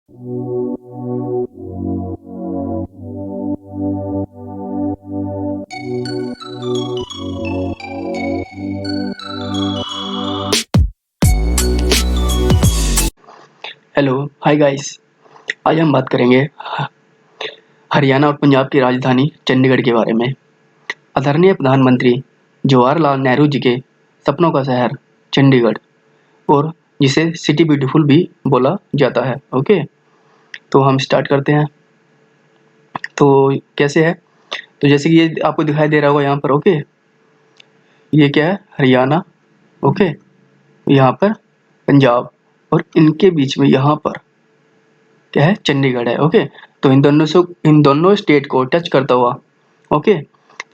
Hello, hi guys. आज हम बात करेंगे हरियाणा और पंजाब की राजधानी चंडीगढ़ के बारे में। आदरणीय प्रधानमंत्री जवाहरलाल नेहरू जी के सपनों का शहर चंडीगढ़, और जिसे सिटी ब्यूटीफुल भी बोला जाता है। ओके, तो हम स्टार्ट करते हैं। तो कैसे है, तो जैसे कि ये आपको दिखाई दे रहा होगा यहाँ पर। ओके, ये क्या है, हरियाणा। ओके, यहाँ पर पंजाब, और इनके बीच में यहाँ पर क्या है, चंडीगढ़ है। ओके, तो इन दोनों स्टेट को टच करता हुआ, ओके,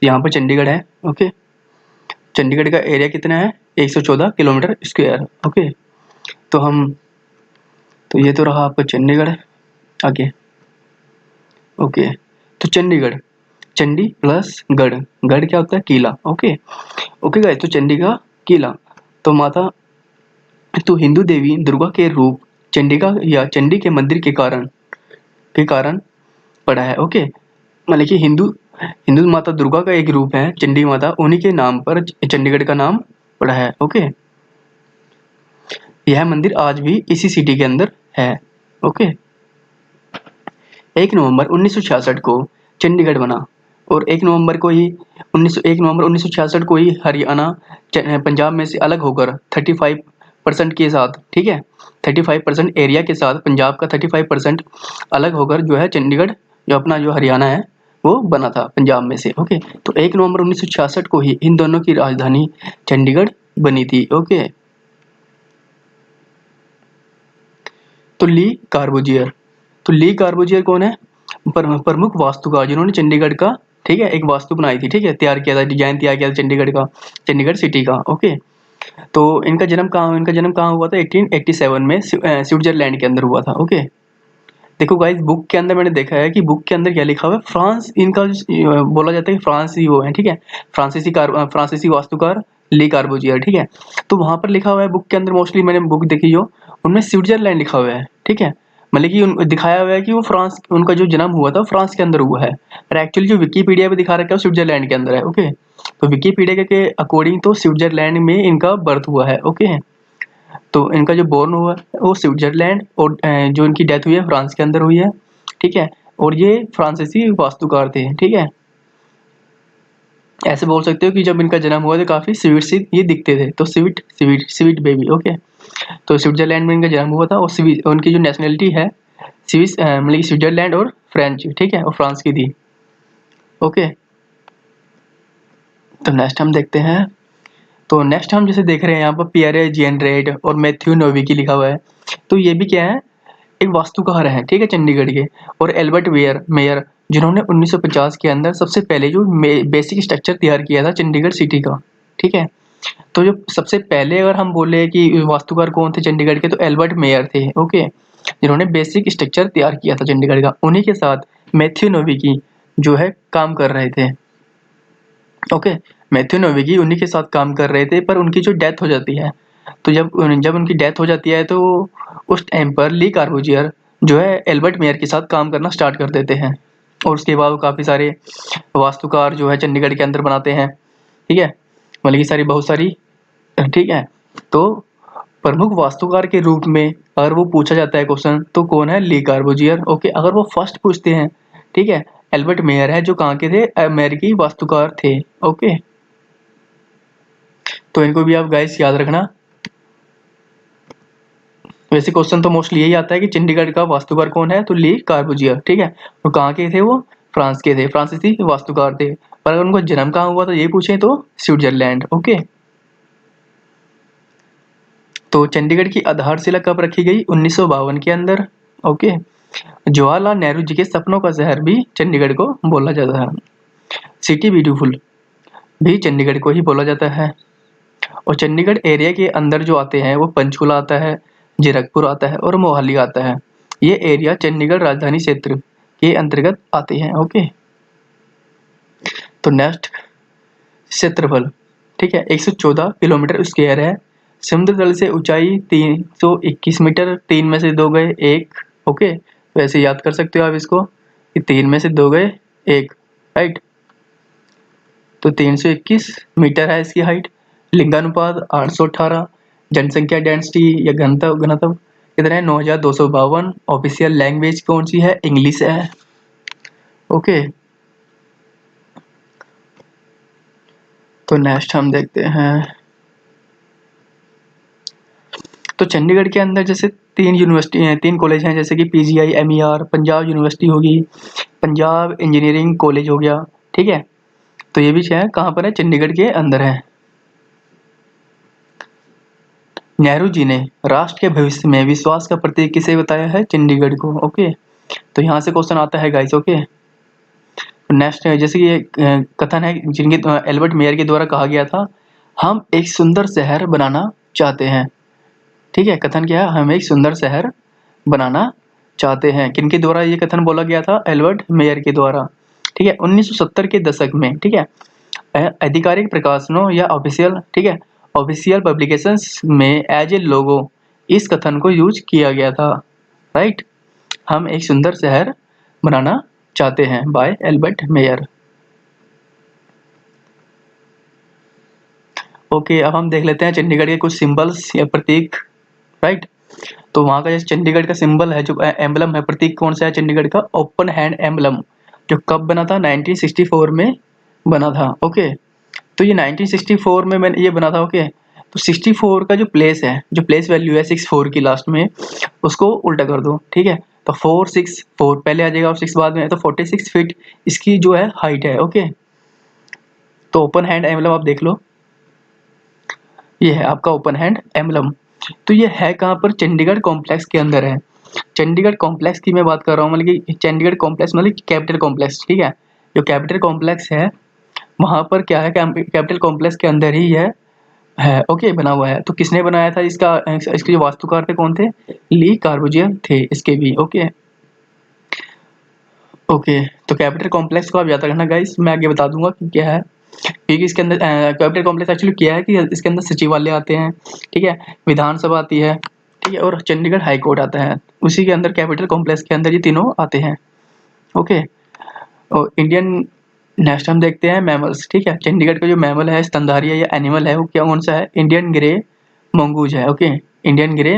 यहाँ पर चंडीगढ़ है। ओके, चंडीगढ़ का एरिया कितना है, 114 किलोमीटर स्क्वायर। ओके, तो तो ये तो रहा आपका चंडीगढ़। आगे, ओके, तो चंडीगढ़, चंडी प्लस गढ़, गढ़ क्या होता है, किला। ओके ओके गाइस, तो चंडी का किला, तो माता, तो हिंदू देवी दुर्गा के रूप चंडिका या चंडी के मंदिर के कारण पड़ा है। ओके, मतलब कि हिंदू हिंदू माता दुर्गा का एक रूप है चंडी माता, उन्हीं के नाम पर चंडीगढ़ का नाम पड़ा है। ओके, यह मंदिर आज भी इसी सिटी के अंदर है। ओके, 1 नवंबर 1966 को चंडीगढ़ बना, और 1 नवंबर 1966 को ही हरियाणा पंजाब में से अलग होकर 35% के साथ, ठीक है, 35% एरिया के साथ पंजाब का 35% अलग होकर जो है चंडीगढ़, जो अपना जो हरियाणा है, वो बना था पंजाब में से। ओके, तो 1 नवंबर 1966 को ही इन दोनों की राजधानी चंडीगढ़ बनी थी। ओके, तो ली कार्बोजियर कौन है, प्रमुख वास्तुकार जिन्होंने चंडीगढ़ का, ठीक है, एक वास्तु बनाई थी, ठीक है, तैयार किया था, डिजाइन तैयार किया था चंडीगढ़ का, चंडीगढ़ सिटी का। ओके, तो इनका जन्म कहाँ हुआ था, 1887 में स्विट्जरलैंड के अंदर हुआ था। ओके, देखो गाइस, बुक के अंदर मैंने देखा है कि बुक के अंदर क्या लिखा हुआ है, फ्रांस इनका बोला जाता है कि फ्रांस ही वो है, ठीक है, फ्रांसीसी वास्तुकार ली कार्बोजियर, ठीक है। तो वहां पर लिखा हुआ है बुक के अंदर, मोस्टली मैंने बुक देखी जो, उनमें स्विट्जरलैंड लिखा हुआ है, ठीक है, मतलब कि दिखाया हुआ है कि वो फ्रांस, उनका जो जन्म हुआ था फ्रांस के अंदर हुआ है, पर एक्चुअली जो विकीपीडिया पे दिखा रखा है वो स्विट्जरलैंड के अंदर है। ओके, तो विकीपीडिया के अकॉर्डिंग तो स्विट्जरलैंड में इनका बर्थ हुआ है। ओके, तो इनका जो बोर्न हुआ है वो स्विट्जरलैंड, और जो इनकी डेथ हुई है फ्रांस के अंदर हुई है, ठीक है, और ये फ्रांसीसी वास्तुकार थे, ठीक है। ऐसे बोल सकते हो कि जब इनका जन्म हुआ तो काफी स्वीट सी ये दिखते थे, तो sweet sweet sweet baby. Okay, तो स्विट्जरलैंड में इनका जन्म हुआ था, और उनकी जो नेशनलिटी है स्विस, मतलब कि स्विट्जरलैंड और फ्रेंच, ठीक है, और फ्रांस की थी। ओके, तो नेक्स्ट हम देखते हैं। तो नेक्स्ट हम जैसे देख रहे हैं यहाँ पर पियरे जेनरेट और मैथ्यू नोविकी लिखा हुआ है, तो ये भी क्या है, एक वास्तुकार है, ठीक है, चंडीगढ़ के। और एल्बर्ट मेयर, जिन्होंने 1950 के अंदर सबसे पहले जो बेसिक स्ट्रक्चर तैयार किया था चंडीगढ़ सिटी का, ठीक है। तो जो सबसे पहले अगर हम बोले कि वास्तुकार कौन थे चंडीगढ़ के, तो एल्बर्ट मेयर थे। ओके, जिन्होंने बेसिक स्ट्रक्चर तैयार किया था चंडीगढ़ का, उन्हीं के साथ मैथ्यू नोविकी जो है काम कर रहे थे। ओके, मैथ्यू नोविकी उन्हीं के साथ काम कर रहे थे, पर उनकी जो डेथ हो जाती है, तो जब उनकी डेथ हो जाती है, तो उस टाइम पर ली कार्बोजियर जो है एल्बर्ट मेयर के साथ काम करना स्टार्ट कर देते हैं, और उसके बाद वो काफ़ी सारे वास्तुकार जो है चंडीगढ़ के अंदर बनाते हैं, ठीक है, मतलब की बहुत सारी, ठीक है। तो प्रमुख वास्तुकार के रूप में अगर वो पूछा जाता है क्वेश्चन, तो कौन है, ली कार्बोजियर। ओके, अगर वो फर्स्ट पूछते हैं, ठीक है, एल्बर्ट मेयर है जो कहाँ के थे, अमेरिकी वास्तुकार थे। ओके, तो इनको भी आप गाइस याद रखना। वैसे क्वेश्चन तो मोस्टली यही आता है कि चंडीगढ़ का वास्तुकार कौन है, तो ली कार्बोजियर, ठीक है, तो कहाँ के थे वो, फ्रांस के थे, फ्रांसीसी वास्तुकार थे। पर अगर उनको जन्म कहाँ हुआ था ये पूछे तो स्विट्जरलैंड। ओके, तो चंडीगढ़ की आधारशिला कब रखी गई, 1952 के अंदर। ओके, जवाहरलाल नेहरू जी के सपनों का शहर भी चंडीगढ़ को बोला जाता है। सिटी ब्यूटीफुल भी चंडीगढ़ को ही बोला जाता है। और चंडीगढ़ एरिया के अंदर जो आते हैं वो पंचकुला आता है, जीरकपुर आता है, और मोहाली आता है। ये एरिया चंडीगढ़ राजधानी क्षेत्र के अंतर्गत आते हैं। ओके, तो नेक्स्ट, क्षेत्रफल, ठीक है, 114 किलोमीटर स्क्वायर है। समुद्र तल से ऊंचाई 321 मीटर, 3 में से 2 गए 1, ओके, तो ऐसे याद कर सकते हो आप इसको कि 3 में से 2 गए 1, राइट। तो 321 मीटर है इसकी हाइट। लिंगानुपात 818। जनसंख्या डेंसिटी या घनत्व घनत्व कितना है 9252। ऑफिशियल लैंग्वेज कौन सी है, इंग्लिश है। ओके, तो नेक्स्ट हम देखते हैं। तो चंडीगढ़ के अंदर जैसे 3 यूनिवर्सिटी हैं, 3 कॉलेज हैं, जैसे कि पीजीआई, एमईआर, पंजाब यूनिवर्सिटी होगी, पंजाब इंजीनियरिंग कॉलेज हो गया, ठीक है। तो ये भी है कहाँ पर है, चंडीगढ़ के अंदर है। नेहरू जी ने राष्ट्र के भविष्य में विश्वास का प्रतीक किसे बताया है, चंडीगढ़ को। ओके, तो यहाँ से क्वेश्चन आता है गाइस। ओके, नेक्स्ट है जैसे कि ये कथन है जिनके एल्बर्ट मेयर के द्वारा कहा गया था, हम एक सुंदर शहर बनाना चाहते हैं। ठीक है, कथन क्या है, हम एक सुंदर शहर बनाना चाहते हैं। किनके द्वारा ये कथन बोला गया था, एल्बर्ट मेयर के द्वारा। ठीक है, 1970 के दशक में, ठीक है, आधिकारिक प्रकाशनों या ऑफिशियल, ठीक है, ऑफिशियल पब्लिकेशंस में एज ए लोगो इस कथन को यूज किया गया था, राइट। हम एक सुंदर शहर बनाना चाहते हैं बाय एल्बर्ट मेयर। ओके, अब हम देख लेते हैं चंडीगढ़ के कुछ सिंबल्स या प्रतीक, राइट। तो वहाँ का जैसे चंडीगढ़ का सिंबल है, जो एम्बलम है, प्रतीक कौन सा है चंडीगढ़ का, ओपन हैंड एम्बलम, जो कब बना था, 1964 में बना था। ओके, तो ये 1964 में मैंने ये बना था। ओके, तो 64 का जो प्लेस है, जो प्लेस वैल्यू है 64 की लास्ट में, उसको उल्टा कर दो, ठीक है। तो 464 पहले आ जाएगा और 6 बाद में, तो 46 फीट इसकी जो है हाइट है। ओके, तो ओपन हैंड एम्बलम आप देख लो, ये है आपका ओपन हैंड एम्बलम। तो ये है कहाँ पर, चंडीगढ़ कॉम्प्लेक्स के अंदर है। चंडीगढ़ कॉम्प्लेक्स की मैं बात कर रहा हूँ, मतलब कि चंडीगढ़ कॉम्प्लेक्स मतलब कैपिटल कॉम्प्लेक्स, ठीक है। जो कैपिटल कॉम्प्लेक्स है वहाँ पर क्या है, कैपिटल कॉम्प्लेक्स के अंदर ही है। ओके, बना हुआ है। तो किसने बनाया था इसका, इसके जो वास्तुकार थे कौन थे, ली कार्बुजियर थे इसके भी। ओके ओके, तो कैपिटल कॉम्प्लेक्स को आप याद रखना गाइस, मैं आगे बता दूंगा कि क्या है। क्योंकि इसके अंदर कैपिटल कॉम्प्लेक्स एक्चुअली क्या है कि इसके अंदर सचिवालय आते हैं, ठीक है, विधानसभा आती है, ठीक है, और चंडीगढ़ हाई कोर्ट आता है। उसी के अंदर कैपिटल कॉम्प्लेक्स के अंदर ये तीनों आते हैं। ओके, और इंडियन नेक्स्ट हम देखते हैं मैमल्स, ठीक है। चंडीगढ़ का जो मैमल है, स्तनधारी है या एनिमल है, वो क्या कौन सा है, इंडियन ग्रे मोंगूज है। ओके, इंडियन ग्रे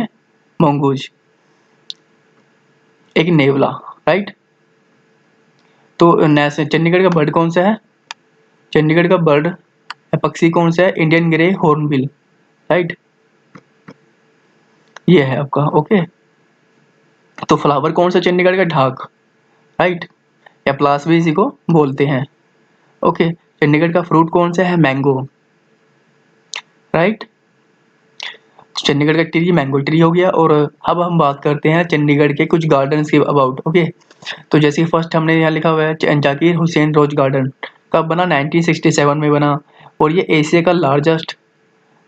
मोंगूज, एक नेवला, राइट। तो चंडीगढ़ का बर्ड कौन सा है, चंडीगढ़ का बर्ड पक्षी कौन सा है, इंडियन ग्रे हॉर्नबिल, राइट। ये है आपका। ओके, तो फ्लावर कौन सा, चंडीगढ़ का ढाक, राइट, या प्लास भी इसी को बोलते हैं। ओके, चंडीगढ़ का फ्रूट कौन सा है, मैंगो, राइट। चंडीगढ़ का ट्री मैंगो ट्री हो गया। और अब हम बात करते हैं चंडीगढ़ के कुछ गार्डन्स के अबाउट। ओके, तो जैसे फर्स्ट हमने यहाँ लिखा हुआ है जाकिर हुसैन रोज गार्डन, कब बना, 1967 में बना। और ये एशिया का लार्जेस्ट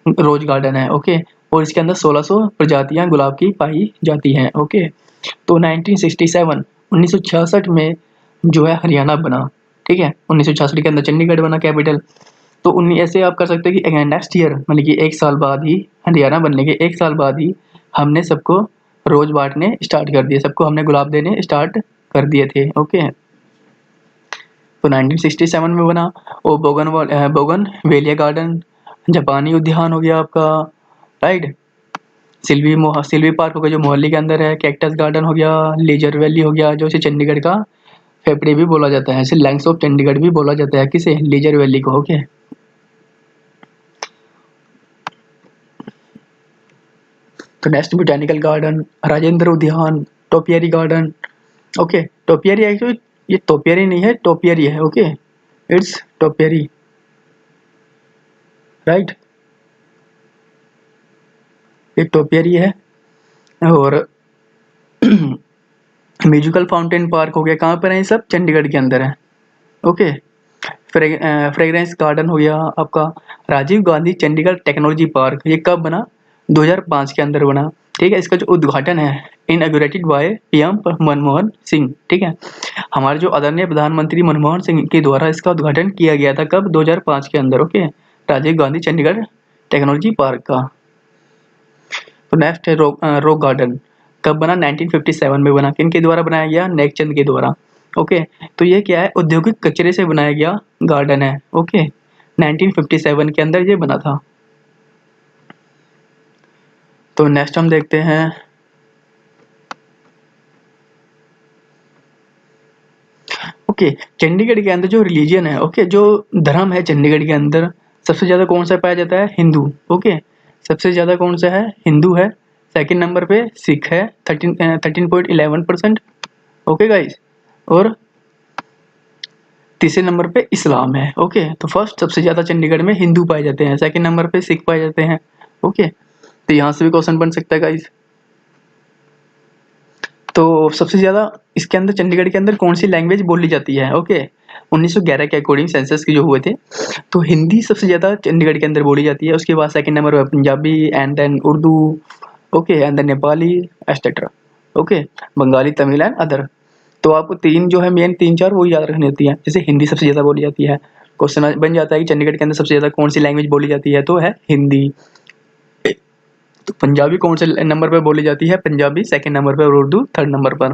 रोज गार्डन है। ओके, और इसके अंदर 1600 प्रजातियां गुलाब की पाई जाती हैं। ओके, तो 1967 1966 में जो है हरियाणा बना, ठीक है। 1966 के अंदर चंडीगढ़ बना कैपिटल। तो उन्हीं ऐसे आप कर सकते हो कि नेक्स्ट ईयर मतलब कि 1 साल बाद ही, हरियाणा बनने के 1 साल बाद ही हमने सबको रोज बांटने स्टार्ट कर दिए, सबको हमने गुलाब देने स्टार्ट कर दिए थे। ओके, तो 1967 में बना। और बोगन वेलिया गार्डन जापानी उद्यान हो गया आपका, राइट। सिल्वी पार्क हो गया जो मोहाली के अंदर है। कैक्टस गार्डन हो गया, लेजर वैली हो गया, जो इसे चंडीगढ़ का फेफड़े भी बोला जाता है, इसे लंग्स ऑफ चंडीगढ़ भी बोला जाता है, किसे, लेजर वैली को। ओके, तो नेक्स्ट बोटेनिकल गार्डन, राजेंद्र उद्यान, topiary garden. Okay, topiary actually ये टोपियरी नहीं है, टोपियरी है। ओके, इट्स टोपियरी, राइट, ये टोपियरी है। और म्यूजिकल फाउंटेन पार्क हो गया, कहाँ पर है ये सब, चंडीगढ़ के अंदर है। ओके, फ्रेग्रेंस गार्डन हो गया आपका। राजीव गांधी चंडीगढ़ टेक्नोलॉजी पार्क, ये कब बना, 2005 के अंदर बना, ठीक है। इसका जो उद्घाटन है इनऑगरेटेड बाय पीएम मनमोहन सिंह, ठीक है, हमारे जो आदरणीय प्रधानमंत्री मनमोहन सिंह के द्वारा इसका उद्घाटन किया गया था, कब, 2005 के अंदर। Okay, Rajiv Gandhi Chandigarh technology park का। तो नेक्स्ट है रॉक गार्डन, कब बना? 1957 में बना। किन के द्वारा बनाया गया? नेकचंद के द्वारा। ओके, तो ये क्या है? औद्योगिक कचरे से बनाया गया गार्डन है। ओके, 1957 के अंदर ये बना था। तो नेक्स्ट हम देखते हैं, ओके, चंडीगढ़ के अंदर जो रिलीजन है, ओके, जो धर्म है चंडीगढ़ के अंदर, सबसे ज्यादा कौन सा पाया जाता है? हिंदू। ओके, सबसे ज्यादा कौन सा है? हिंदू है। सेकंड नंबर पे सिख है, 13.11%। ओके गाइस, और तीसरे नंबर पे इस्लाम है। ओके, तो फर्स्ट सबसे ज्यादा चंडीगढ़ में हिंदू पाए जाते हैं, सेकंड नंबर पे सिख पाए जाते हैं। ओके, तो यहाँ से भी क्वेश्चन बन सकता है गाइस। तो सबसे ज्यादा इसके अंदर चंडीगढ़ के अंदर कौन सी लैंग्वेज बोली जाती है? ओके, 1911 के अकॉर्डिंग सेंसस के जो हुए थे, तो हिंदी सबसे ज्यादा चंडीगढ़ के अंदर बोली जाती है। उसके बाद सेकंड नंबर पर Punjabi, and then Urdu, okay, and then Nepali, etcetera. Okay, Bengali, Tamil and other. तो आपको तीन जो है मेन, तीन चार वो याद रखनी होती है। जैसे हिंदी सबसे ज्यादा बोली जाती है, क्वेश्चन बन जाता है कि चंडीगढ़ के अंदर सबसे ज्यादा कौन सी लैंग्वेज बोली जाती है, तो है हिंदी। तो पंजाबी कौन से नंबर पर बोली जाती है? पंजाबी सेकंड नंबर पर, और उर्दू थर्ड नंबर पर।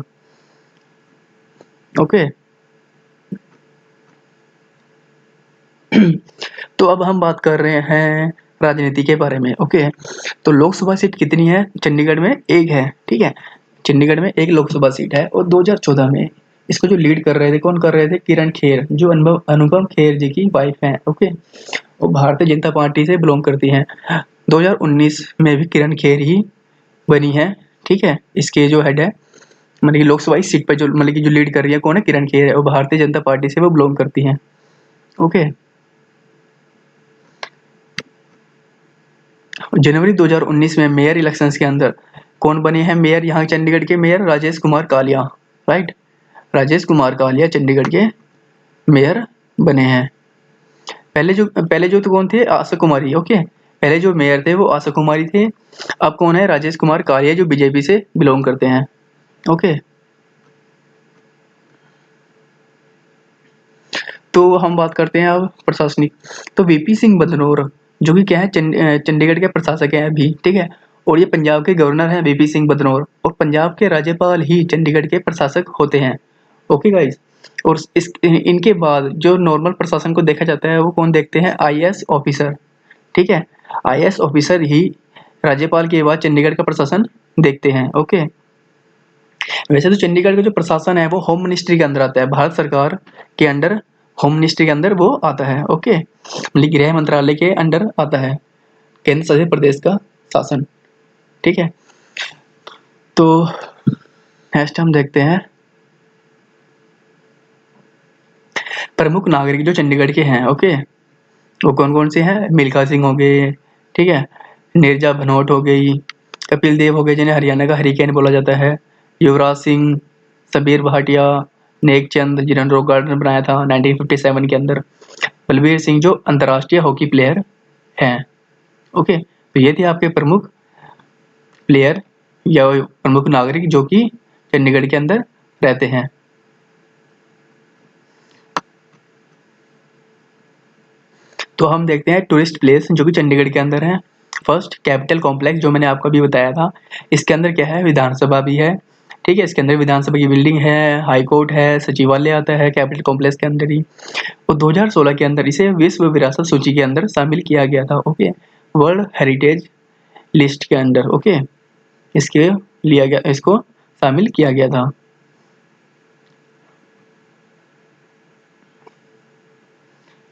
ओके, तो अब हम बात कर रहे हैं राजनीति के बारे में। ओके, तो लोकसभा सीट कितनी है चंडीगढ़ में? एक है। ठीक है, चंडीगढ़ में एक लोकसभा सीट है, और 2014 में इसको जो लीड कर रहे थे, कौन कर रहे थे? किरण खेर, जो अनुपम खेर जी की वाइफ है। ओके, वो भारतीय जनता पार्टी से बिलोंग करती हैं। 2019 में भी किरण खेर ही बनी है। ठीक है, इसके जो हेड है, मतलब कि लोकसभा इस सीट पर जो मतलब कि जो लीड कर रही है, कौन है? किरण खेर है, और भारतीय जनता पार्टी से वो बिलोंग करती हैं। ओके, जनवरी 2019 में मेयर इलेक्शंस के अंदर कौन बने हैं मेयर? यहाँ चंडीगढ़ के मेयर राजेश कुमार कालिया। राइट, राजेश कुमार कालिया चंडीगढ़ के मेयर बने हैं। पहले जो तो कौन थे? आशा कुमारी। ओके, पहले जो मेयर थे वो आशा कुमारी थे। अब कौन है? राजेश कुमार कालिया, जो बीजेपी से बिलोंग करते हैं। ओके, तो हम बात करते हैं अब प्रशासनिक। तो वीपी सिंह बदनौर, जो कि क्या है? चंडीगढ़ के प्रशासक हैं अभी। ठीक है, और ये पंजाब के गवर्नर हैं वीपी सिंह बदनौर, और पंजाब के राज्यपाल ही चंडीगढ़ के प्रशासक होते हैं। ओके गाइस, और इनके बाद जो नॉर्मल प्रशासन को देखा जाता है, वो कौन देखते हैं? IAS officer. ठीक है, आईएएस ऑफिसर ही राज्यपाल के बाद चंडीगढ़ का प्रशासन देखते हैं। ओके, वैसे तो चंडीगढ़ का जो प्रशासन है वो होम मिनिस्ट्री के अंदर आता है, भारत सरकार के अंडर होम मिनिस्ट्री के अंदर वो आता है। ओके, मतलब गृह मंत्रालय के अंडर आता है केंद्र शासित प्रदेश का शासन। ठीक है, तो नेक्स्ट हम देखते हैं प्रमुख नागरिक जो चंडीगढ़ के हैं। ओके, वो कौन कौन से हैं? मिल्खा सिंह हो गए, ठीक है, नीरजा भनोट हो गई, कपिल देव हो गए, जिन्हें हरियाणा का हरिकेन बोला जाता है, युवराज सिंह, सबीर भाटिया, नेक चंद, जिन्होंने रॉक गार्डन बनाया था 1957 के अंदर, बलबीर सिंह, जो अंतर्राष्ट्रीय हॉकी प्लेयर हैं। ओके, तो ये थे आपके प्रमुख प्लेयर या प्रमुख नागरिक जो कि चंडीगढ़ के अंदर रहते हैं। तो हम देखते हैं टूरिस्ट प्लेस जो कि चंडीगढ़ के अंदर है। फर्स्ट, कैपिटल कॉम्प्लेक्स, जो मैंने आपको अभी बताया था। इसके अंदर क्या है? विधानसभा भी है। ठीक है, इसके अंदर विधानसभा की बिल्डिंग है, हाई कोर्ट है, सचिवालय आता है कैपिटल कॉम्प्लेक्स के अंदर ही। और 2016 के अंदर इसे विश्व विरासत सूची के अंदर शामिल किया गया था। ओके, वर्ल्ड हेरिटेज लिस्ट के अंदर। ओके, इसके लिया गया, इसको शामिल किया गया था।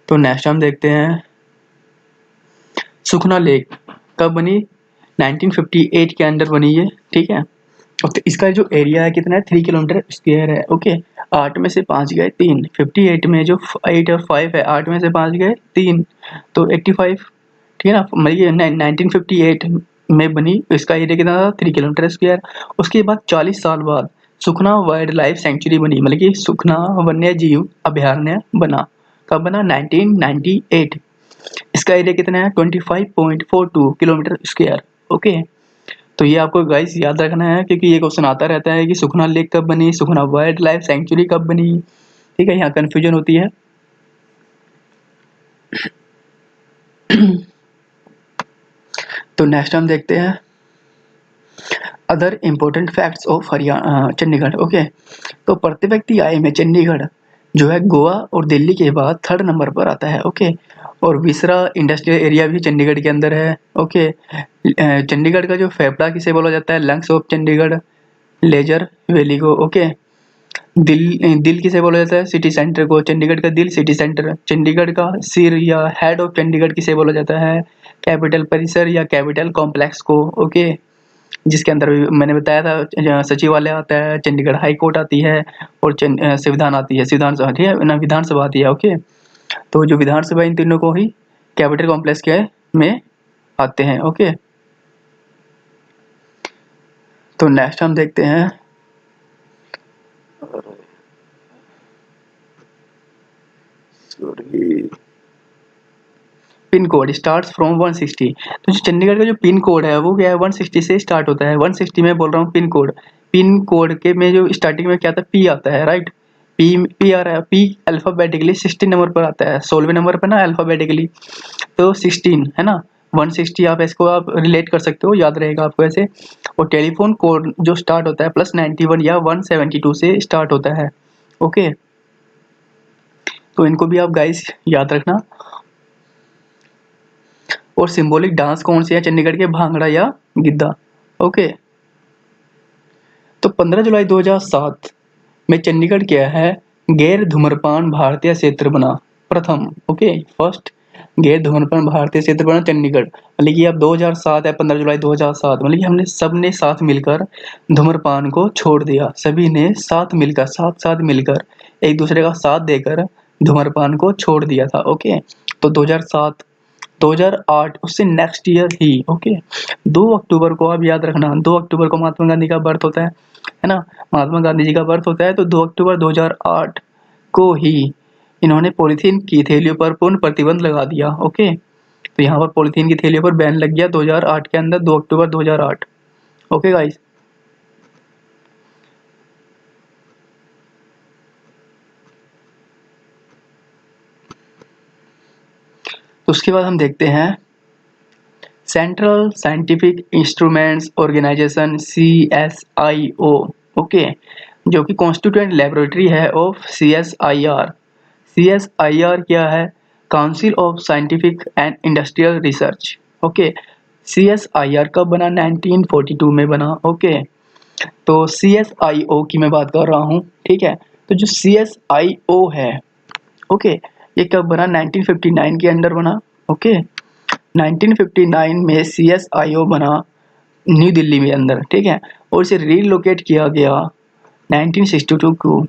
तो नेक्स्ट हम देखते हैं सुखना लेक कब बनी? 1958 के अंदर बनी है। ठीक है, और तो इसका जो एरिया है कितना है? 3 किलोमीटर स्क्वायर है। ओके, 8 में से 5 गए 3, 58 में जो 8 और 5 है, 8 में से 5 गए 3, तो 85। ठीक है ना, मतलब ये 1958 में बनी। इसका एरिया कितना था? 3 किलोमीटर स्क्वायर। उसके बाद 40 साल बाद सुखना वाइल्ड लाइफ सेंचुरी बनी, मतलब कि सुखना वन्य जीव अभयारण्य बना। कब बना? 1998। इसका एरिया कितना है? 25.42 किलोमीटर स्क्वायर। ओके, तो ये आपको गाइस याद रखना है, क्योंकि ये क्वेश्चन आता रहता है कि सुखना लेक कब बनी, सुखना वाइल्ड लाइफ सेंचुरी कब बनी। ठीक है, यहाँ कंफ्यूजन होती है। तो नेक्स्ट हम देखते हैं other important facts of Haryana Chandigarh. Okay, तो प्रति व्यक्ति आय में चंडीगढ़ जो है गोवा और दिल्ली के बाद थर्ड नंबर पर आता है। ओके, और विसरा इंडस्ट्रियल एरिया भी चंडीगढ़ के अंदर है। ओके, चंडीगढ़ का जो फेफड़ा किसे बोला जाता है, lungs of Chandigarh, leisure valley को। ओके, दिल किसे बोला जाता है, सिटी सेंटर को, चंडीगढ़ का दिल सिटी सेंटर। चंडीगढ़ का सिर या हेड ऑफ चंडीगढ़ किसे बोला जाता है, कैपिटल परिसर या कैपिटल कॉम्प्लेक्स को। ओके, जिसके अंदर भी मैंने बताया था सचिवालय आता है, चंडीगढ़ हाई कोर्ट आती है, और संविधान आती है, संविधान सभा, ठीक है ना, विधानसभा आती है। ओके, तो जो विधानसभा इन तीनों को ही कैपिटल कॉम्प्लेक्स के में आते हैं। ओके, तो नेक्स्ट हम देखते हैं पिन कोड स्टार्ट्स फ्रॉम 160। तो जो चंडीगढ़ का जो पिन कोड है वो क्या है, 160 से स्टार्ट होता है। 160 में बोल रहा हूँ पिन कोड के में जो स्टार्टिंग में क्या आता है, पी आता है, राइट। पी आ रहा है, पी अल्फाबेटिकली 16 नंबर पर आता है, 16वें नंबर पर ना अल्फाबेटिकली, तो 16 है ना। 160 आप इसको आप रिलेट कर सकते हो, याद रहेगा आपको ऐसे। और टेलीफोन कोड जो स्टार्ट होता है +91 या 172 से स्टार्ट होता है। ओके, तो इनको भी आप गाइस याद रखना। और सिंबॉलिक डांस कौन से है चंडीगढ़ के, भांगड़ा या गिद्दा। ओके, तो 15 जुलाई 2007 में चंडीगढ़ क्या है, गैर धूम्रपान भारतीय क्षेत्र बना प्रथम। ओके, फर्स्ट गैर धूम्रपान भारतीय क्षेत्र बना चंडीगढ़। मतलब कि अब 2007 है, 15 जुलाई 2007, मतलब कि हमने सबने साथ मिलकर धूम्रपान को छोड़ दिया। सभी ने साथ मिलकर एक दूसरे का साथ देकर धूम्रपान को छोड़ दिया था। ओके, तो 2007, 2008 उससे नेक्स्ट ईयर ही। ओके, 2 अक्टूबर को आप याद रखना, 2 अक्टूबर को महात्मा गांधी का बर्थ होता है ना, महात्मा गांधी जी का बर्थ होता है। तो 2 अक्टूबर 2008 को ही इन्होंने पॉलीथीन की थैलियों पर पूर्ण प्रतिबंध लगा दिया। ओके, तो यहाँ पर पॉलीथीन की थैलियों पर बैन लग गया 2008 के अंदर, 2 अक्टूबर 2008। ओके गाइस, तो उसके बाद हम देखते हैं central scientific instruments organisation CSIO। Okay, जो कि कॉन्स्टिट्यूएंट लेबोरेटरी है ऑफ CSIR। CSIR क्या है, council of scientific and industrial research. Okay, CSIR कब बना, 1942 में बना। ओके, तो CSIO की मैं बात कर रहा हूँ, ठीक है। तो जो CSIO है, ओके, ये कब बना, 1959 के अंदर बना। ओके, 1959 में CSIO बना न्यू दिल्ली में अंदर, ठीक है। और इसे रीलोकेट किया गया 1962 को,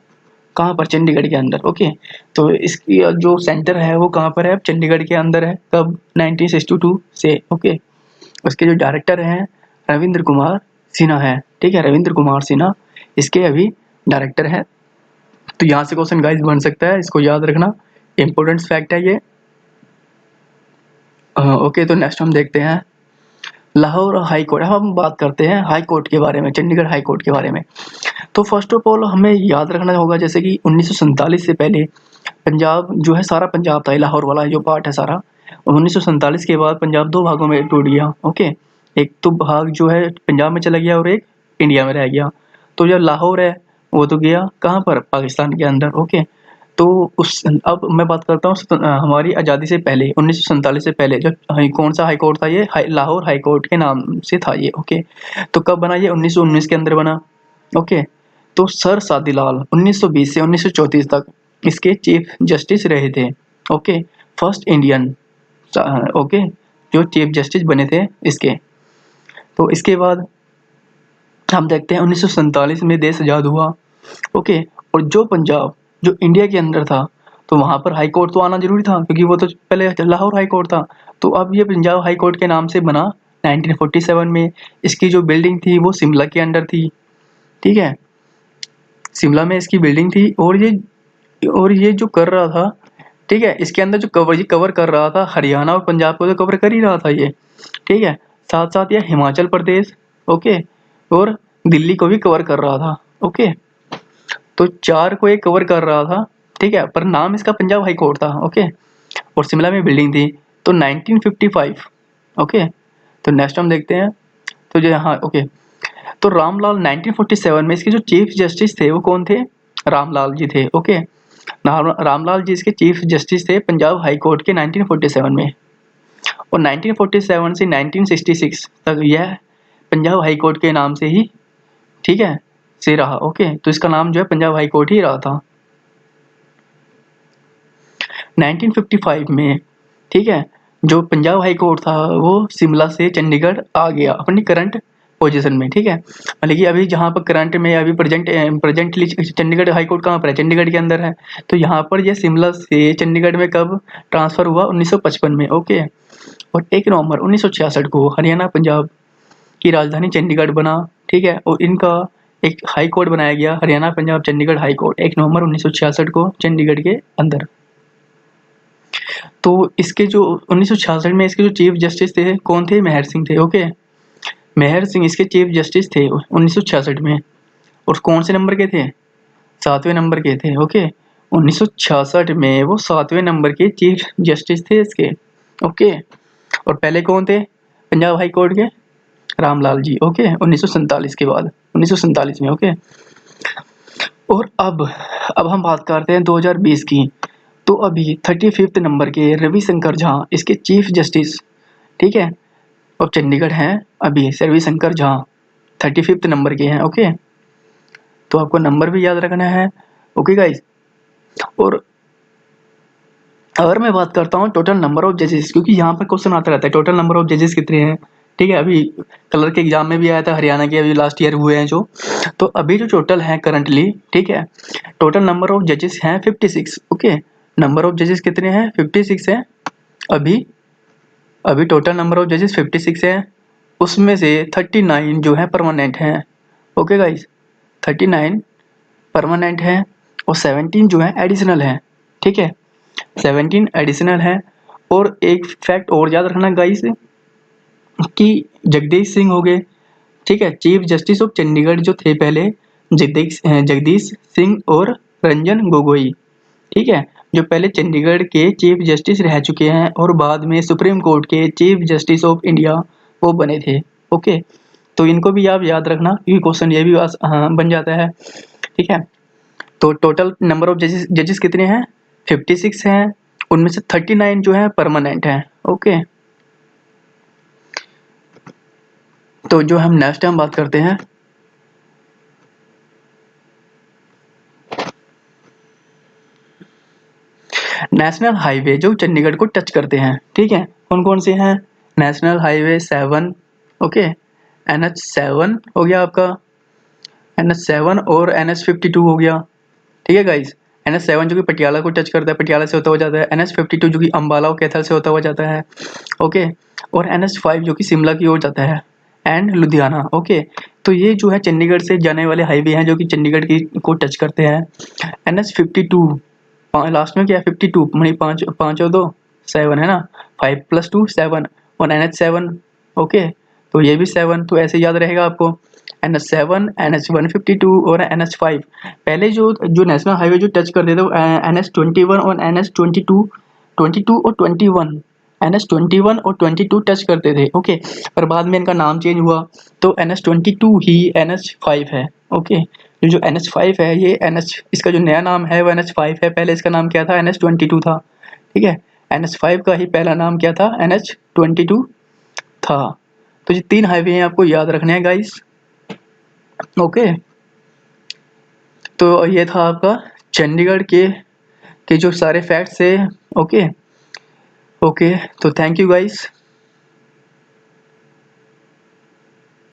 कहाँ पर, चंडीगढ़ के अंदर। ओके, तो इसकी जो सेंटर है वो कहाँ पर है, चंडीगढ़ के अंदर है। कब, 1962 से। ओके, उसके जो डायरेक्टर हैं रविंद्र कुमार सिन्हा है, ठीक है, रविंद्र कुमार सिन्हा इसके अभी डायरेक्टर है। तो यहाँ से क्वेश्चन गाइस बन सकता है, इसको याद रखना, इंपॉर्टेंट फैक्ट है ये। ओके, तो नेक्स्ट हम देखते हैं लाहौर हाई कोर्ट। अब हम बात करते हैं हाई कोर्ट के बारे में, चंडीगढ़ हाई कोर्ट के बारे में। तो फर्स्ट ऑफ ऑल हमें याद रखना होगा, जैसे कि 1947 से पहले पंजाब जो है, सारा पंजाब था, लाहौर वाला जो पार्ट है सारा। 1947 के बाद पंजाब 2 भागों में टूट गया। ओके, एक तो भाग जो है पंजाब में चला गया और एक इंडिया में रह गया। तो जो लाहौर है वो तो गया कहाँ पर, पाकिस्तान के अंदर। ओके, तो उस अब मैं बात करता हूँ हमारी आज़ादी से पहले, 1947 से पहले जो कौन सा हाई कोर्ट था, ये लाहौर हाई कोर्ट के नाम से था ये। ओके, तो कब बना ये, 1919 के अंदर बना। ओके, तो सर सादीलाल 1920 से 1934 तक इसके चीफ जस्टिस रहे थे। ओके, फर्स्ट इंडियन, ओके, जो चीफ जस्टिस बने थे इसके। तो इसके बाद हम देखते हैं 1947 में देश आज़ाद हुआ। ओके, और जो पंजाब जो इंडिया के अंदर था, तो वहाँ पर हाई कोर्ट तो आना जरूरी था, क्योंकि वो तो पहले लाहौर हाई कोर्ट था। तो अब ये पंजाब हाई कोर्ट के नाम से बना 1947 में। इसकी जो बिल्डिंग थी वो शिमला के अंदर थी, ठीक है, शिमला में इसकी बिल्डिंग थी। और ये जो कर रहा था, ठीक है, इसके अंदर जो कवर कर रहा था हरियाणा और पंजाब को तो कवर कर ही रहा था ये, ठीक है। साथ साथ ये हिमाचल प्रदेश, ओके, और दिल्ली को भी कवर कर रहा था। ओके, तो 4 को ये कवर कर रहा था, ठीक है, पर नाम इसका पंजाब हाई कोर्ट था। ओके, और शिमला में बिल्डिंग थी। तो 1955, ओके, तो नेक्स्ट हम देखते हैं। तो जो हाँ, ओके, तो रामलाल 1947 में इसके जो चीफ जस्टिस थे वो कौन थे? रामलाल जी थे। ओके, रामलाल जी इसके चीफ जस्टिस थे पंजाब हाई कोर्ट के 1947 में। और 1947 से 1966 तक यह पंजाब हाई कोर्ट के नाम से ही, ठीक है, से रहा। ओके, तो इसका नाम जो है पंजाब हाई कोर्ट ही रहा था। 1955 में, ठीक है, जो पंजाब हाई कोर्ट था वो शिमला से चंडीगढ़ आ गया अपनी करंट पोजीशन में। ठीक है, मतलब कि अभी जहाँ पर करंट में अभी प्रेजेंटली चंडीगढ़ हाई कोर्ट कहाँ पर है? चंडीगढ़ के अंदर है। तो यहाँ पर ये शिमला से चंडीगढ़ में कब ट्रांसफर हुआ? 1955 में। ओके, और 1 नवंबर 1966 को हरियाणा पंजाब की राजधानी चंडीगढ़ बना। ठीक है, और इनका एक हाई कोर्ट बनाया गया, हरियाणा पंजाब चंडीगढ़ हाई कोर्ट, 1 नवंबर 1966 को चंडीगढ़ के अंदर। तो इसके जो 1966 में इसके जो चीफ जस्टिस थे कौन थे? मेहर सिंह थे। ओके, मेहर सिंह इसके चीफ जस्टिस थे 1966 में। और कौन से नंबर के थे? 7वें नंबर के थे। ओके, 1966 में वो 7वें नंबर के चीफ जस्टिस थे इसके। ओके, और पहले कौन थे पंजाब हाई कोर्ट के? रामलाल जी। ओके, 1947 के बाद, 1947 में। ओके, और अब हम बात करते हैं 2020 की। तो अभी 35th नंबर के रविशंकर झा इसके चीफ जस्टिस, ठीक है, और चंडीगढ़ हैं अभी रविशंकर झा 35th नंबर के हैं। ओके, तो आपको नंबर भी याद रखना है। ओके गाइस, और अगर मैं बात करता हूँ टोटल नंबर ऑफ जजेस, क्योंकि यहाँ पर क्वेश्चन आता रहता है टोटल नंबर ऑफ जजेस कितने हैं। ठीक है, अभी कलर के एग्जाम में भी आया था हरियाणा के, अभी लास्ट ईयर हुए हैं जो। तो अभी जो टोटल है करंटली, ठीक है, टोटल नंबर ऑफ जजेस हैं 56। ओके, नंबर ऑफ जजेस कितने हैं? 56 है। अभी टोटल नंबर ऑफ जजेस 56 है, उसमें से 39 जो है परमानेंट हैं। ओके गाइस, 39 परमानेंट है और 17 जो है एडिशनल है। ठीक है, 17 एडिशनल है। और एक फैक्ट और याद रखना गाइस कि जगदीश सिंह हो गए, ठीक है, चीफ जस्टिस ऑफ चंडीगढ़ जो थे पहले, जगदीश सिंह और रंजन गोगोई, ठीक है, जो पहले चंडीगढ़ के चीफ जस्टिस रह चुके हैं और बाद में सुप्रीम कोर्ट के चीफ जस्टिस ऑफ इंडिया वो बने थे। ओके, तो इनको भी आप याद रखना क्योंकि क्वेश्चन ये भी बन जाता है। ठीक है, तो टोटल नंबर ऑफ जजेस कितने हैं? 56 हैं, उनमें से 39 जो है परमानेंट हैं। ओके, तो जो हम नेक्स्ट टाइम बात करते हैं नेशनल हाईवे जो चंडीगढ़ को टच करते हैं। ठीक है, कौन कौन से हैं? नेशनल हाईवे 7, ओके, NH7 हो गया आपका, NH7 और NH52 हो गया। ठीक है गाइस, NH7 जो कि पटियाला को टच करता है, पटियाला से होता हुआ जाता है। NH52 जो कि अम्बाला और कैथल से होता हुआ जाता है। ओके, और NH5 जो कि शिमला की ओर जाता है एंड लुधियाना। ओके, तो ये जो है चंडीगढ़ से जाने वाले हाईवे हैं जो कि चंडीगढ़ की को टच करते हैं। NH52 लास्ट में क्या है? 52 मनी 5 5 और 2 7 है ना, 5 + 2 7 और NH7। ओके, तो ये भी 7, तो ऐसे याद रहेगा आपको। NH7, NH152 और NH5। पहले जो नेशनल हाईवे जो टच करते थे वो NH21 और NH22 22 और 21, NH21 और 22 टच करते थे। ओके, पर बाद में इनका नाम चेंज हुआ तो NH22 ही NH5 है। ओके, जो NH5 है ये इसका जो नया नाम है वो NH5 है। पहले इसका नाम क्या था? NH22 था। ठीक है, NH5 का ही पहला नाम क्या था? NH22 था। तो ये 3 हाईवे हैं, आपको याद रखने हैं गाइस। ओके, तो ये था आपका चंडीगढ़ के जो सारे फैक्ट्स है। ओके, तो थैंक यू गाइस।